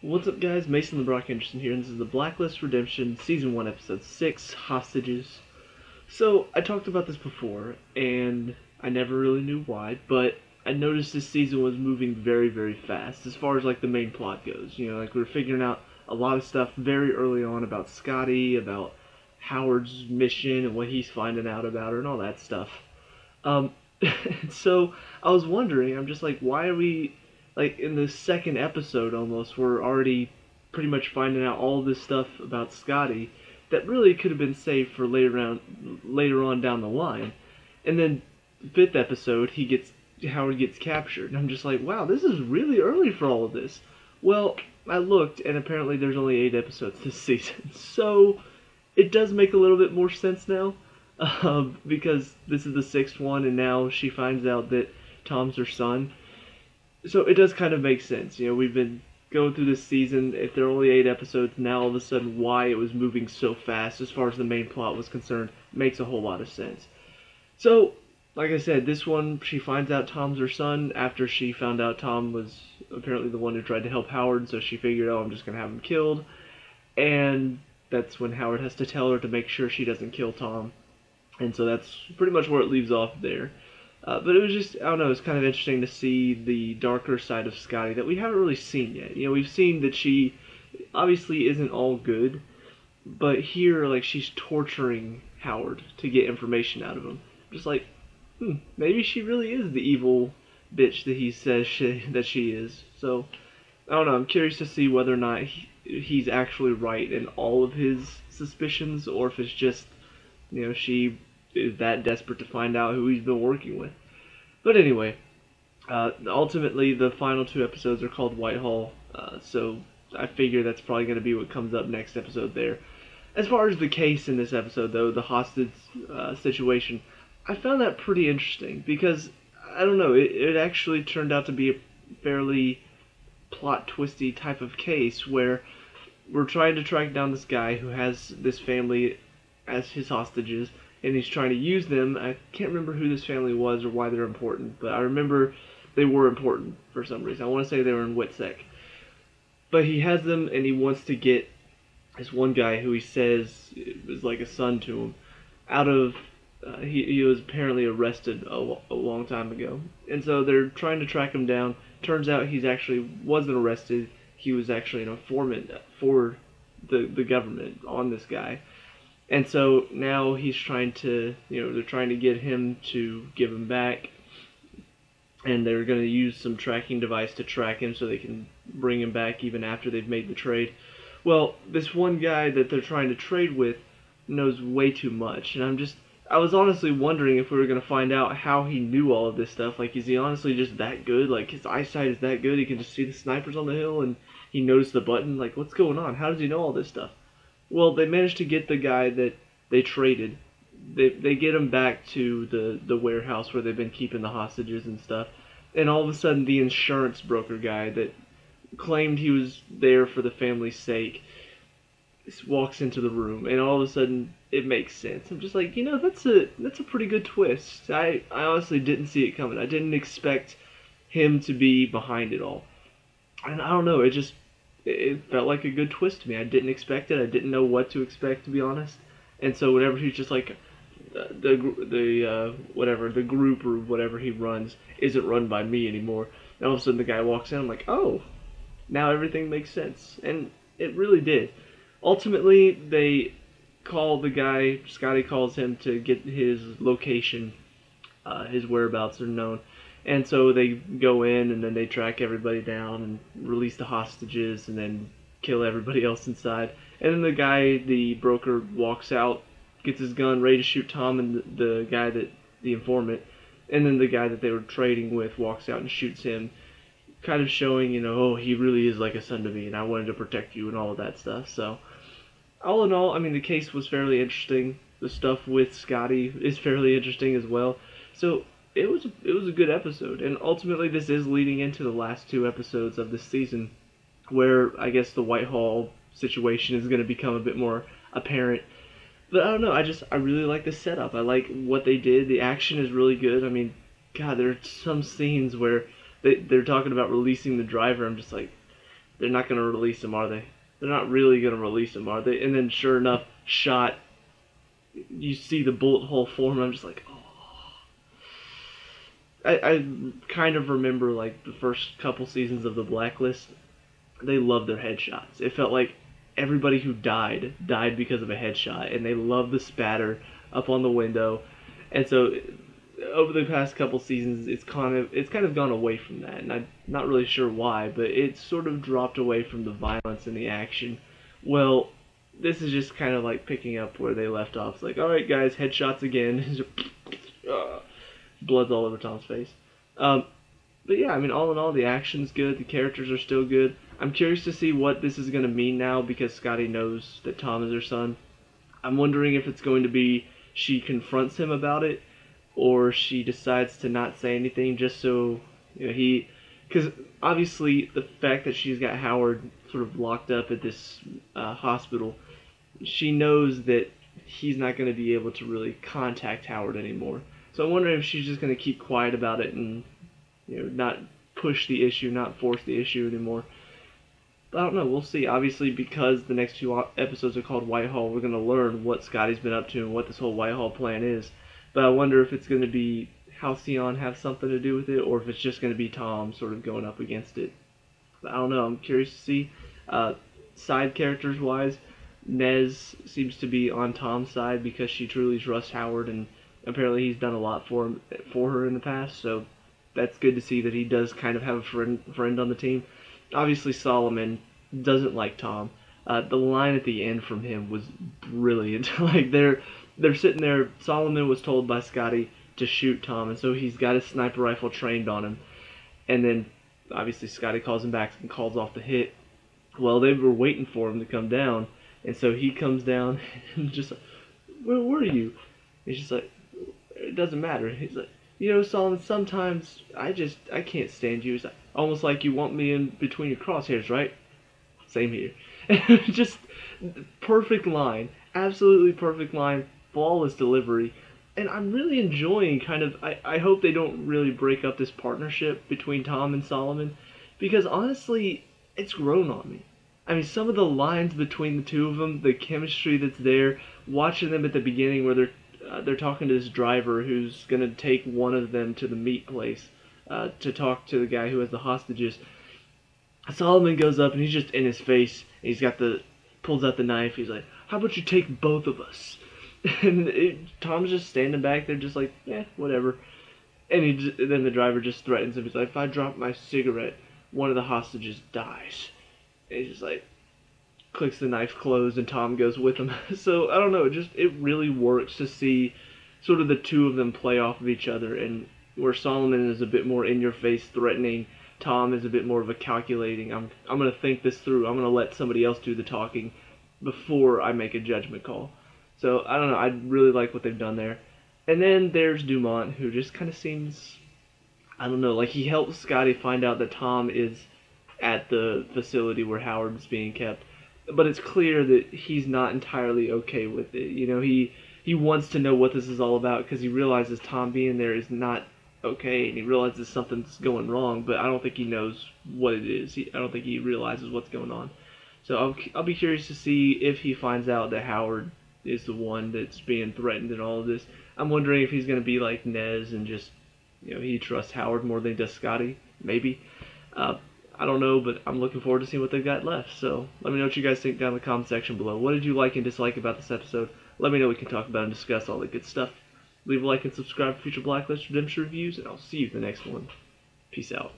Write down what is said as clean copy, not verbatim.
What's up, guys? Mason the Brock Henderson here, and this is the Blacklist Redemption Season 1, Episode 6, Hostages. So, I talked about this before, and I never really knew why, but I noticed this season was moving very, very fast as far as, like, the main plot goes. You know, like, we were figuring out a lot of stuff very early on about Scotty, about Howard's mission and what he's finding out about her, and all that stuff. Um, so I was wondering, I'm just like, why are we, like, in the second episode almost, we're already pretty much finding out all this stuff about Scotty that really could have been saved for later on down the line. And then fifth episode, Howard gets captured, and I'm just like, wow, this is really early for all of this. Well, I looked, and apparently there's only 8 episodes this season, so it does make a little bit more sense now. Because this is the sixth one, and now she finds out that Tom's her son. So it does kind of make sense. You know, we've been going through this season. If there are only 8 episodes, now all of a sudden why it was moving so fast as far as the main plot was concerned makes a whole lot of sense. So, like I said, this one, she finds out Tom's her son after she found out Tom was apparently the one who tried to help Howard, so she figured, oh, I'm just going to have him killed. And that's when Howard has to tell her to make sure she doesn't kill Tom. And so that's pretty much where it leaves off there. But it was just, I don't know, it's kind of interesting to see the darker side of Scotty that we haven't really seen yet. You know, we've seen that she obviously isn't all good, but here, like, she's torturing Howard to get information out of him. Just like, maybe she really is the evil bitch that he says that she is. So, I don't know, I'm curious to see whether or not he's actually right in all of his suspicions, or if it's just, you know, she is that desperate to find out who he's been working with. But anyway, ultimately, the final 2 episodes are called Whitehall, so I figure that's probably going to be what comes up next episode there. As far as the case in this episode, though, the hostage situation, I found that pretty interesting because, I don't know, it actually turned out to be a fairly plot twisty type of case where we're trying to track down this guy who has this family as his hostages, and he's trying to use them. I can't remember who this family was or why they're important, but I remember they were important for some reason. I want to say they were in Witsec. But he has them, and he wants to get this one guy who he says was like a son to him out of. He was apparently arrested a long time ago, and so they're trying to track him down. Turns out he's actually wasn't arrested. He was actually an informant for the government on this guy. And so now he's trying to, you know, they're trying to get him to give him back, and they're going to use some tracking device to track him so they can bring him back even after they've made the trade. Well, this one guy that they're trying to trade with knows way too much, and I was honestly wondering if we were going to find out how he knew all of this stuff. Like, is he honestly just that good? Like, his eyesight is that good? He can just see the snipers on the hill, and he knows the button? Like, what's going on? How does he know all this stuff? Well, they managed to get the guy that they traded. They get him back to the warehouse where they've been keeping the hostages and stuff. And all of a sudden, the insurance broker guy that claimed he was there for the family's sake walks into the room, and all of a sudden, it makes sense. I'm just like, you know, that's a pretty good twist. I honestly didn't see it coming. I didn't expect him to be behind it all. And I don't know, it felt like a good twist to me. I didn't expect it. I didn't know what to expect, to be honest. And so whenever he's just like the group or whatever he runs isn't run by me anymore. And all of a sudden the guy walks in. I'm like, oh, now everything makes sense, and it really did. Ultimately, they call the guy. Scotty calls him to get his location. His whereabouts are known. And so they go in, and then they track everybody down and release the hostages, and then kill everybody else inside. And then the guy, the broker, walks out, gets his gun, ready to shoot Tom and the guy the informant. And then the guy that they were trading with walks out and shoots him, kind of showing, you know, oh, he really is like a son to me, and I wanted to protect you and all of that stuff. So, all in all, I mean, the case was fairly interesting. The stuff with Scotty is fairly interesting as well. So, it was a good episode, and ultimately this is leading into the last 2 episodes of this season, where I guess the Whitehall situation is going to become a bit more apparent. But I don't know, I really like the setup. I like what they did. The action is really good. I mean, God, there are some scenes where they're talking about releasing the driver. I'm just like, they're not going to release him, are they? They're not really going to release him, are they? And then sure enough, shot. You see the bullet hole form. I'm just like, oh. I kind of remember like the first couple seasons of the Blacklist. They loved their headshots. It felt like everybody who died because of a headshot, and they loved the spatter up on the window. And so over the past couple seasons, it's kind of gone away from that, and I'm not really sure why, but it's sort of dropped away from the violence and the action. Well, this is just kind of like picking up where they left off. It's like, all right, guys, headshots again. Blood's all over Tom's face. But yeah, I mean, all in all, the action's good. The characters are still good. I'm curious to see what this is going to mean now because Scotty knows that Tom is her son. I'm wondering if it's going to be she confronts him about it, or she decides to not say anything just so he. Because obviously, the fact that she's got Howard sort of locked up at this hospital, she knows that he's not going to be able to really contact Howard anymore. So I'm wondering if she's just going to keep quiet about it and not push the issue, not force the issue anymore. I don't know. We'll see. Obviously, because the next two episodes are called Whitehall, we're going to learn what Scotty's been up to and what this whole Whitehall plan is. But I wonder if it's going to be Halcyon have something to do with it, or if it's just going to be Tom sort of going up against it. But I don't know. I'm curious to see. Side characters wise, Nez seems to be on Tom's side because she truly trusts Howard, and apparently he's done a lot for her in the past. So that's good to see that he does kind of have a friend on the team. Obviously, Solomon doesn't like Tom. The line at the end from him was brilliant. Like they're sitting there. Solomon was told by Scotty to shoot Tom, and so he's got his sniper rifle trained on him. And then obviously Scotty calls him back and calls off the hit. Well, they were waiting for him to come down, and so he comes down and just like, where were you? He's just like, it doesn't matter. He's like, Solomon, sometimes I can't stand you. It's like, almost like you want me in between your crosshairs, right? Same here. Just perfect line. Absolutely perfect line. Flawless delivery. And I'm really enjoying I hope they don't really break up this partnership between Tom and Solomon, because honestly, it's grown on me. I mean, some of the lines between the two of them, the chemistry that's there, watching them at the beginning where they're talking to this driver who's going to take one of them to the meat place to talk to the guy who has the hostages. Solomon goes up and he's just in his face. And pulls out the knife. He's like, how about you take both of us? And Tom's just standing back there just like, whatever. And then the driver just threatens him. He's like, if I drop my cigarette, one of the hostages dies. And he's just like, clicks the knife closed, and Tom goes with him. So I don't know, it really works to see sort of the two of them play off of each other, and where Solomon is a bit more in your face, threatening, Tom is a bit more of a calculating. I'm gonna think this through. I'm gonna let somebody else do the talking before I make a judgment call. So I don't know. I really like what they've done there. And then there's Dumont, who just kind of seems, I don't know, like he helps Scotty find out that Tom is at the facility where Howard's being kept. But it's clear that he's not entirely okay with it. He wants to know what this is all about because he realizes Tom being there is not okay, and he realizes something's going wrong, but I don't think he knows what it is. I don't think he realizes what's going on. So I'll be curious to see if he finds out that Howard is the one that's being threatened in all of this. I'm wondering if he's going to be like Nez and just, he trusts Howard more than he does Scotty. Maybe. I don't know, but I'm looking forward to seeing what they've got left. So let me know what you guys think down in the comment section below. What did you like and dislike about this episode? Let me know. We can talk about and discuss all the good stuff. Leave a like and subscribe for future Blacklist Redemption reviews, and I'll see you in the next one. Peace out.